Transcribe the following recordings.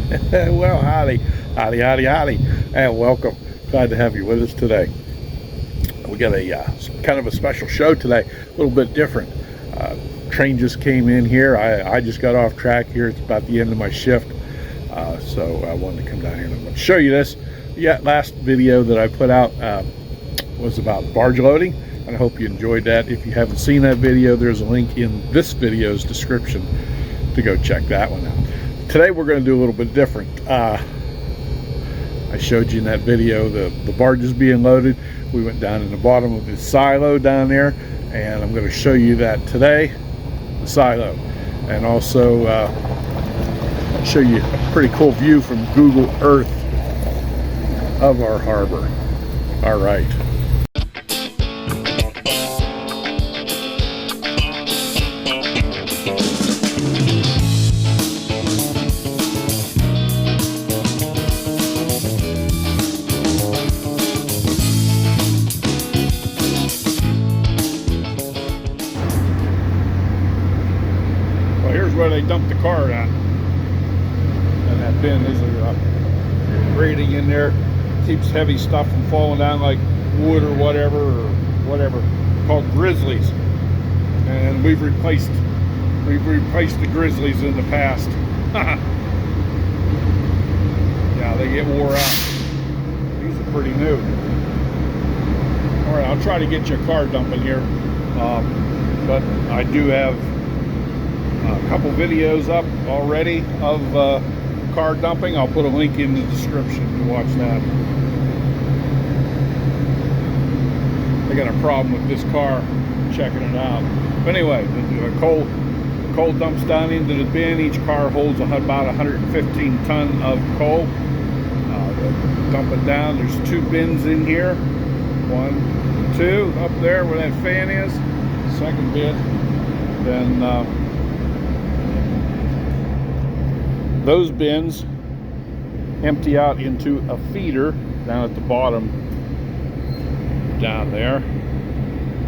Well, howdy, and welcome. Glad to have you with us today. We got a kind of a special show today, a little bit different. Train just came in here. I just got off track here. It's about the end of my shift, so I wanted to come down here and I'm going to show you this. Yeah, last video that I put out was about barge loading, and I hope you enjoyed that. If you haven't seen that video, there's a link in this video's description to go check that one out. Today we're going to do a little bit different. I showed you in that video the barges being loaded. We went down in the bottom of the silo down there, and I'm going to show you that today, the silo, and also show you a pretty cool view from Google Earth of our harbor. All right. Where they dump the car at, and that bin is a grating in there, keeps heavy stuff from falling down like wood or whatever, called grizzlies, and we've replaced the grizzlies in the past. Yeah, they get wore out. These are pretty new. All right, I'll try to get you a car dumping here, but I do have a couple videos up already of car dumping. I'll put a link in the description to watch that. I got a problem with this car, checking it out. But anyway, the coal dumps down into the bin. Each car holds about 115 ton of coal. Dump it down. There's two bins in here. One, two, up there where that fan is. Second bin. Then those bins empty out into a feeder down at the bottom down there,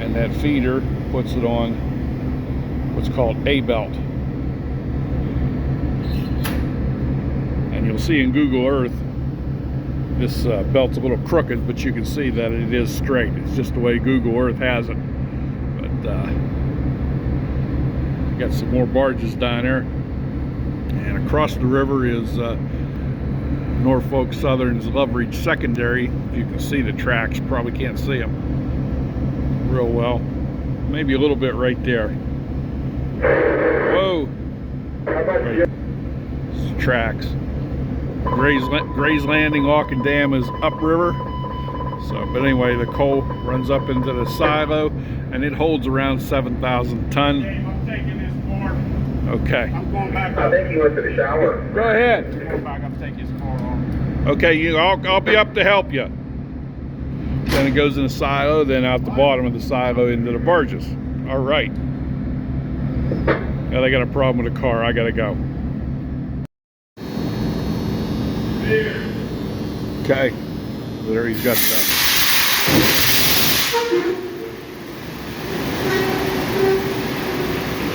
and that feeder puts it on what's called a belt. And you'll see in Google Earth this belt's a little crooked, but you can see that it is straight. It's just the way Google Earth has it. But got some more barges down there. And across the river is Norfolk Southern's Loveridge Secondary. If you can see the tracks, probably can't see them real well. Maybe a little bit right there. Whoa! Right. It's tracks. Gray's Landing, Auken Dam is upriver. So, but anyway, the coal runs up into the silo, and it holds around 7,000 ton. I'm taking this car. Okay. I'm going back. I think he went to the shower. Go ahead. I'm going back. I'm taking his car off. Okay, I'll be up to help you. Then it goes in the silo, then out the bottom of the silo into the barges. All right. Now they got a problem with the car. I gotta go. Okay. There he's got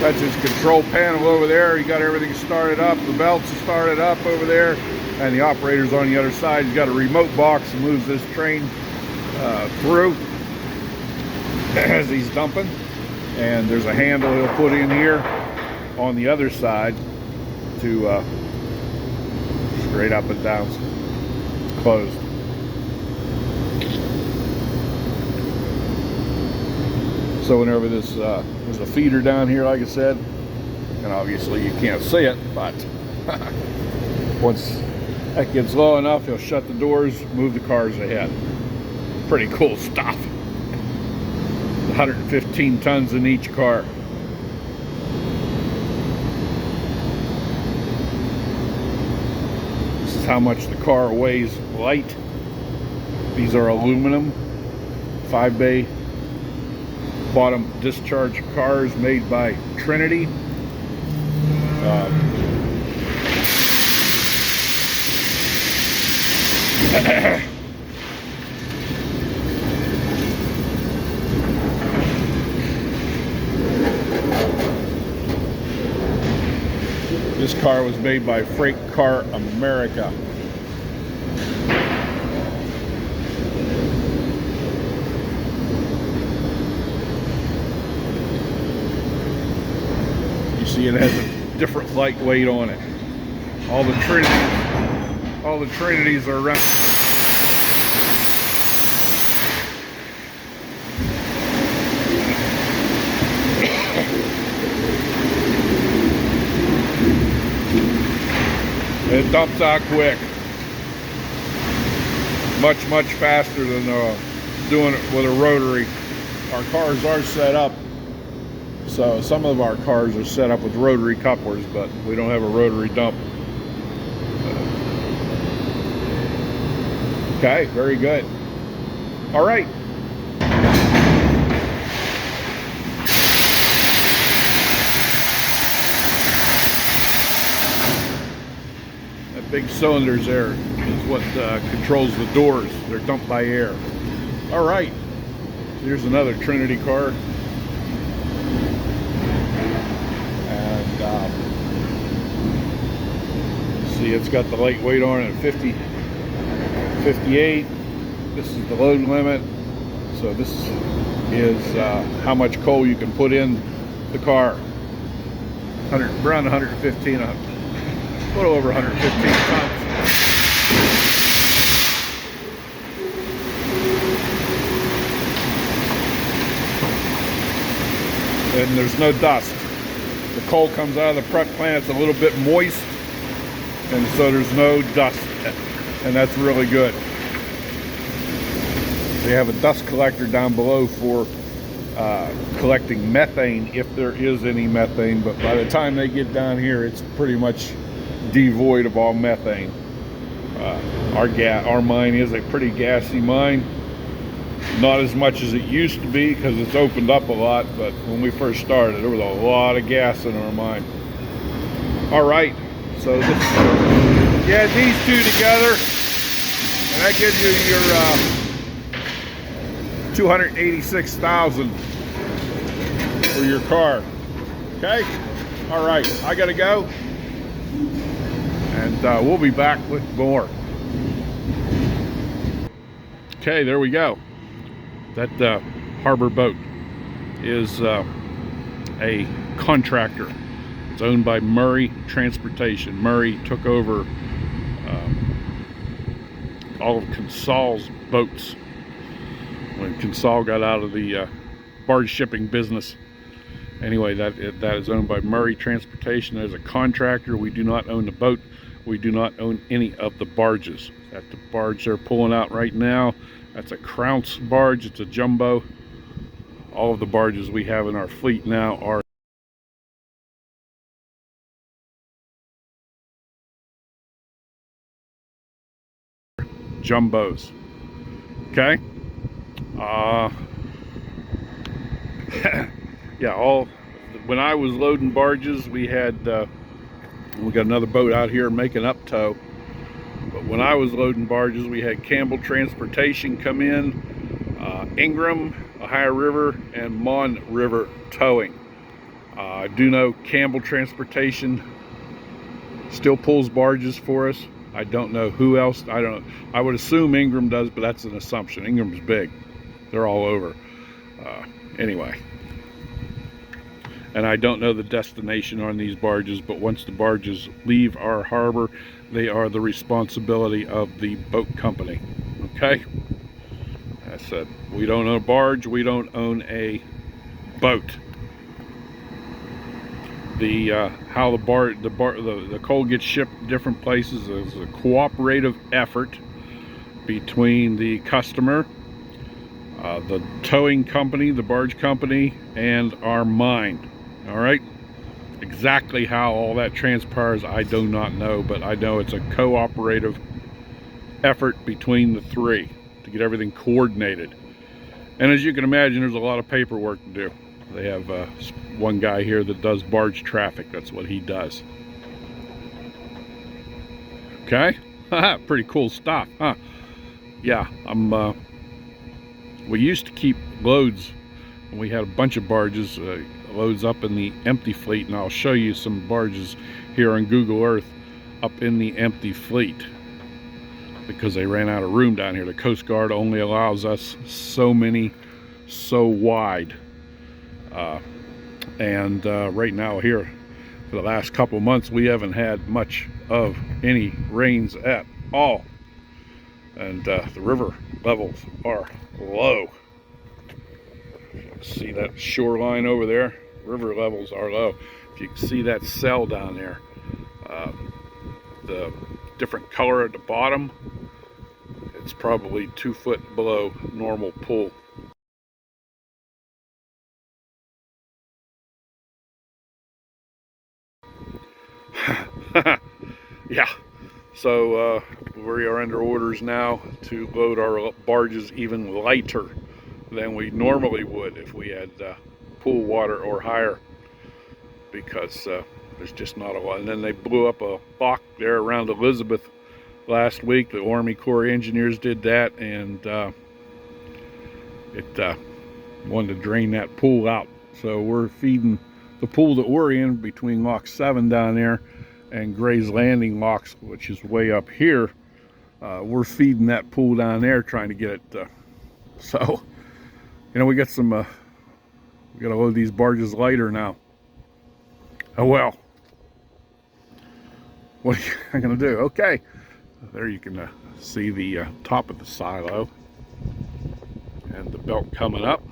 that's his control panel over there. He got everything started up. The belts are started up over there, and the operator's on the other side. He's got a remote box that moves this train through as he's dumping. And there's a handle he'll put in here on the other side to straight up and down, closed. So whenever this there's a feeder down here, like I said, and obviously you can't see it, but once that gets low enough, he'll shut the doors, move the cars ahead. Pretty cool stuff. 115 tons in each car. This is how much the car weighs light. These are aluminum 5-bay bottom discharge cars made by Trinity. This car was made by Freight Car America. You see it has a different lightweight on it. All the Trinities are around. It dumps out quick. Much faster than doing it with a rotary. Our cars are set up, so some of our cars are set up with rotary couplers, but we don't have a rotary dump. Okay, very good. All right. That big cylinders there is what controls the doors. They're dumped by air. All right. Here's another Trinity car. And see, it's got the lightweight on it at 50. 58. This is the load limit. So this is how much coal you can put in the car. Around 115, a little over 115 tons. And there's no dust. The coal comes out of the prep plant. It's a little bit moist, and so there's no dust. And that's really good. They have a dust collector down below for collecting methane, if there is any methane, but by the time they get down here, it's pretty much devoid of all methane. Our mine is a pretty gassy mine. Not as much as it used to be because it's opened up a lot, but when we first started, there was a lot of gas in our mine. All right, so this, you add these two together, and that gives you your 286,000 for your car. Okay. All right. I gotta go, and we'll be back with more. Okay, there we go. That harbor boat is a contractor. It's owned by Murray Transportation. Murray took over all of Consol's boats when Consol got out of the barge shipping business. Anyway, that is owned by Murray Transportation as a contractor. We do not own the boat. We do not own any of the barges. That the barge they're pulling out right now, that's a Crounce barge. It's a jumbo. All of the barges we have in our fleet now are jumbos. Okay. Yeah, when I was loading barges, we got another boat out here making up tow. But when I was loading barges, we had Campbell Transportation come in, Ingram, Ohio River, and Mon River Towing. I do know Campbell Transportation still pulls barges for us. I don't know who else. I would assume Ingram does, but that's an assumption. Ingram's big. They're all over. Anyway. And I don't know the destination on these barges, but once the barges leave our harbor, they are the responsibility of the boat company. Okay? I said, we don't own a barge, we don't own a boat. How the coal gets shipped different places is a cooperative effort between the customer, the towing company, the barge company, and our mine. All right, exactly how all that transpires, I do not know, but I know it's a cooperative effort between the three to get everything coordinated. And as you can imagine, there's a lot of paperwork to do. They have one guy here that does barge traffic. That's what he does. Okay, pretty cool stuff, huh? Yeah, we used to keep loads when we had a bunch of barges. Loads up in the empty fleet, and I'll show you some barges here on Google Earth up in the empty fleet because they ran out of room down here. The Coast Guard only allows us so many, so wide. And right now here, for the last couple months, we haven't had much of any rains at all. And the river levels are low. See that shoreline over there? River levels are low. If you can see that cell down there, the different color at the bottom, it's probably 2 foot below normal pool. Yeah, so we are under orders now to load our barges even lighter than we normally would if we had pool water or higher, because there's just not a lot. And then they blew up a lock there around Elizabeth last week. The Army Corps engineers did that, and it wanted to drain that pool out. So we're feeding the pool that we're in between Lock 7 down there and Gray's Landing locks, which is way up here. We're feeding that pool down there, trying to get it. So, you know, we got some. We got to load these barges lighter now. Oh well. What are you going to do? Okay. There you can see the top of the silo and the belt coming up.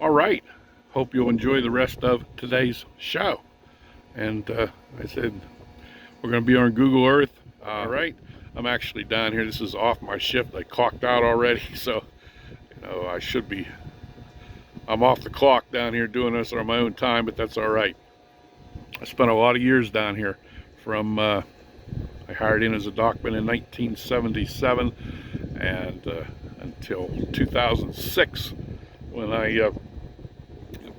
All right. Hope you'll enjoy the rest of today's show. And I said we're going to be on Google Earth. All right. I'm actually down here. This is off my shift. I clocked out already, so you know I should be. I'm off the clock down here doing this on my own time, but that's all right. I spent a lot of years down here. From I hired in as a dockman in 1977 and until 2006 when I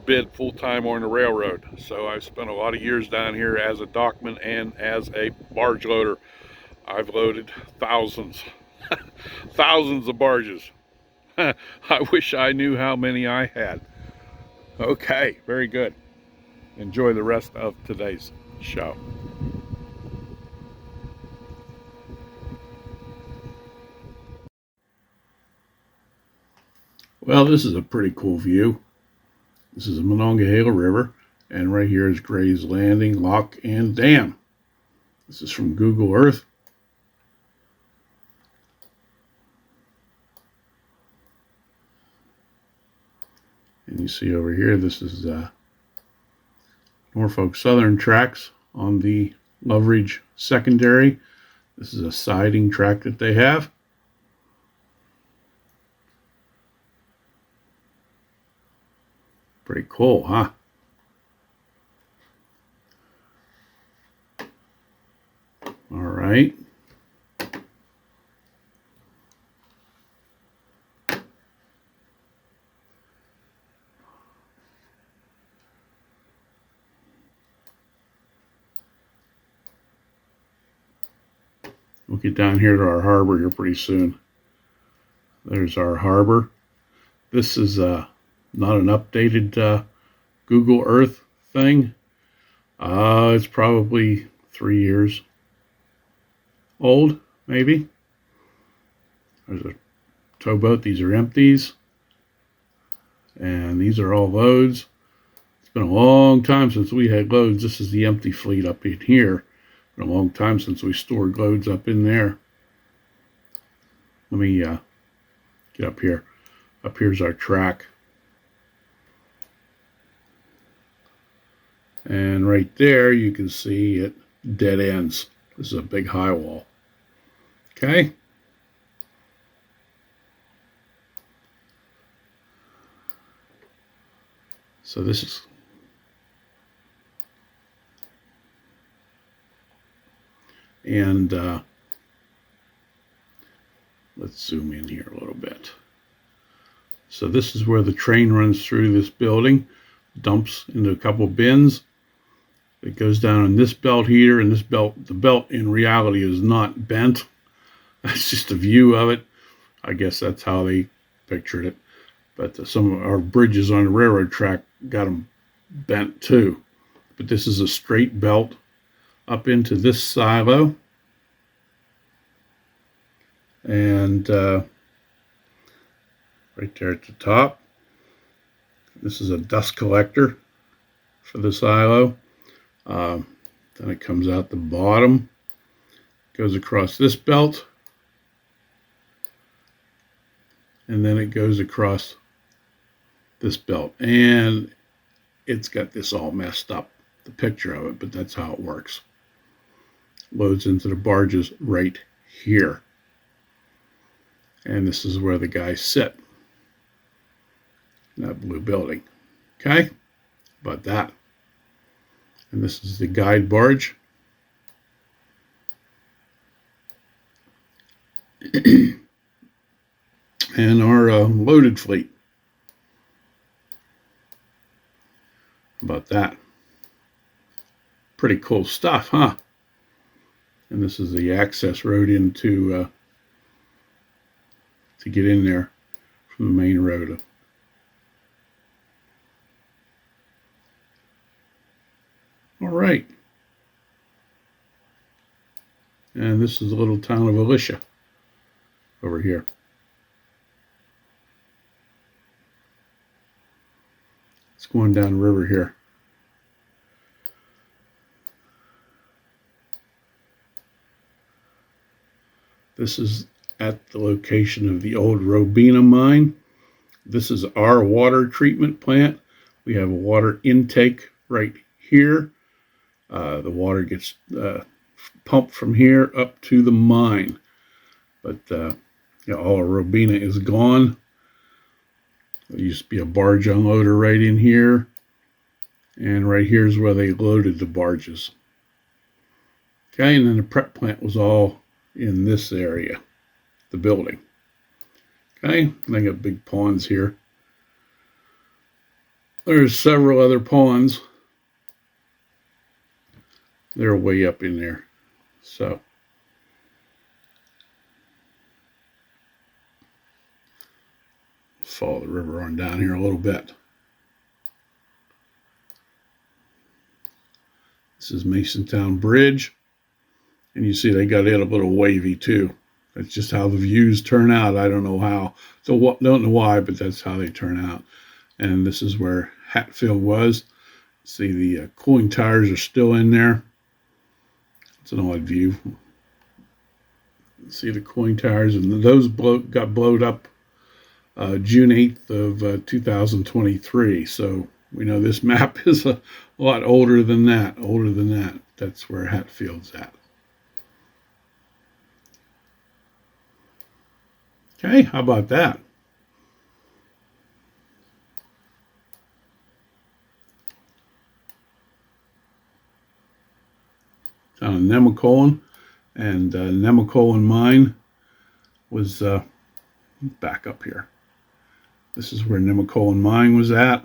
bid full-time on the railroad. So I've spent a lot of years down here as a dockman and as a barge loader. I've loaded thousands thousands of barges. I wish I knew how many I had. Okay, very good. Enjoy the rest of today's show. Well, this is a pretty cool view. This is the Monongahela River, and right here is Gray's Landing, Lock, and Dam. This is from Google Earth. And you see over here, this is Norfolk Southern tracks on the Loveridge Secondary. This is a siding track that they have. Pretty cool, huh? All right. We'll get down here to our harbor here pretty soon. There's our harbor. This is not an updated Google Earth thing. It's probably 3 years old, maybe. There's a towboat. These are empties. And these are all loads. It's been a long time since we had loads. This is the empty fleet up in here. Been a long time since we stored loads up in there. Let me get up here. Up here's our track. And right there you can see it dead ends. This is a big high wall. Okay. So this is and let's zoom in here a little bit. So this is where the train runs through this building, dumps into a couple bins. It goes down in this belt here, and this belt, the belt in reality is not bent. That's just a view of it. I guess that's how they pictured it. But some of our bridges on the railroad track got them bent too. But this is a straight belt up into this silo. And right there at the top, this is a dust collector for the silo. Then it comes out the bottom, goes across this belt, and then it goes across this belt. And it's got this all messed up, the picture of it, but that's how it works. Loads into the barges right here. And this is where the guys sit in that blue building. Okay? About that. And this is the guide barge. And our loaded fleet. About that. Pretty cool stuff, huh? And this is the access road into to get in there from the main road. All right. And this is the little town of Alicia over here. It's going down the river here. This is at the location of the old Robina mine. This is our water treatment plant. We have a water intake right here. The water gets pumped from here up to the mine. But all of Robina is gone. There used to be a barge unloader right in here. And right here is where they loaded the barges. Okay, and then the prep plant was all in this area, the building. Okay, and they got big ponds here. There's several other ponds. They're way up in there. So follow the river on down here a little bit. This is Masontown Bridge. And you see they got it a little wavy too. That's just how the views turn out. I don't know how. So don't know why, but that's how they turn out. And this is where Hatfield was. See the cooling towers are still in there. It's an odd view. See the cooling towers, and those got blown up June 8th of 2023. So we know this map is a lot older than that. That's where Hatfield's at. Okay, how about that? Down in Nemacolin, and Nemacolin mine was back up here. This is where Nemacolin mine was at,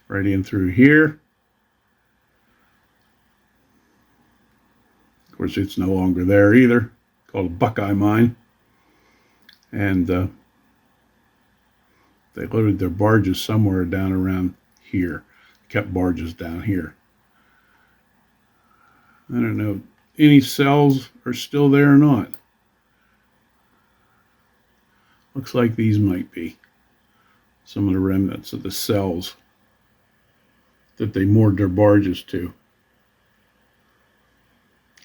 right in through here. Of course, it's no longer there either. Called a Buckeye mine. And they loaded their barges somewhere down around here. Kept barges down here. I don't know, any cells are still there or not. Looks like these might be some of the remnants of the cells that they moored their barges to.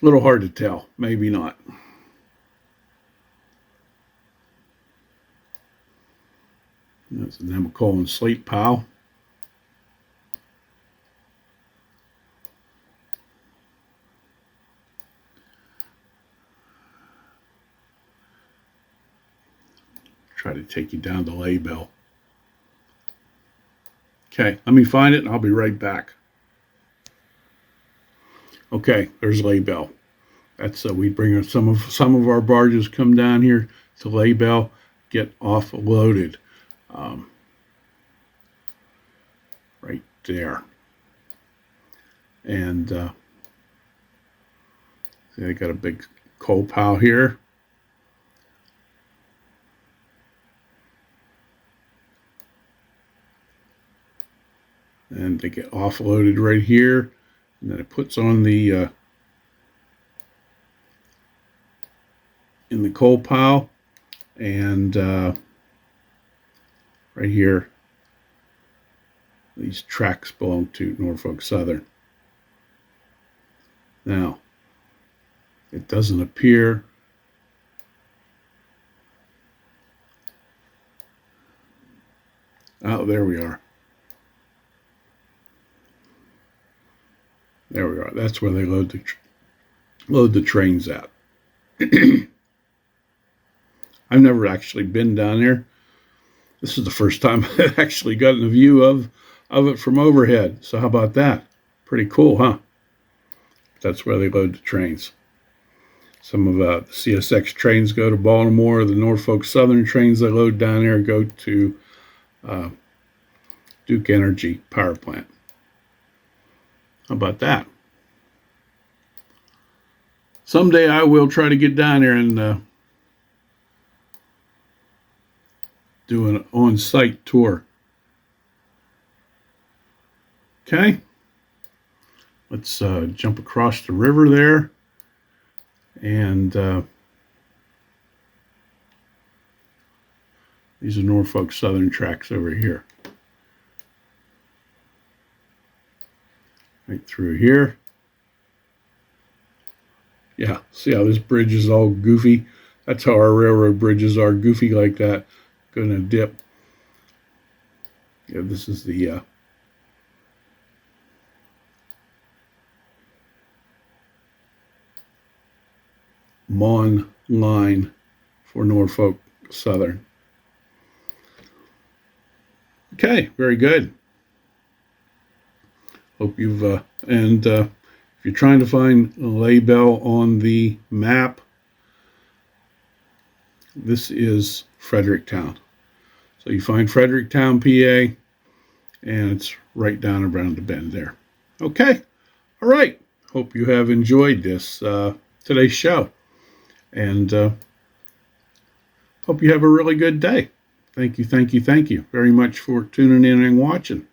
A little hard to tell, maybe not. That's a Nemacolin slate pile. Try to take you down to Belle. Okay, let me find it and I'll be right back. Okay, there's Belle. That's we bring some of our barges come down here to Belle, get offloaded. Right there. And see, they got a big coal pile here. And they get offloaded right here. And then it puts on the in the coal pile, and right here, these tracks belong to Norfolk Southern. Now, it doesn't appear. Oh, there we are. There we are. That's where they load the trains at. I've never actually been down there. This is the first time I've actually gotten a view of it from overhead. So how about that? Pretty cool, huh? That's where they load the trains. Some of the CSX trains go to Baltimore. The Norfolk Southern trains they load down there go to Duke Energy power plant. How about that? Someday I will try to get down there and do an on-site tour. Okay. Let's jump across the river there. And these are Norfolk Southern tracks over here. Right through here. Yeah, see how this bridge is all goofy? That's how our railroad bridges are, goofy like that. Going to dip. Yeah, this is the Mon line for Norfolk Southern. Okay, very good. Hope you've, if you're trying to find Belle on the map, this is Fredericktown. So you find Fredericktown, PA, and it's right down around the bend there. Okay, all right. Hope you have enjoyed this, today's show. And hope you have a really good day. Thank you very much for tuning in and watching.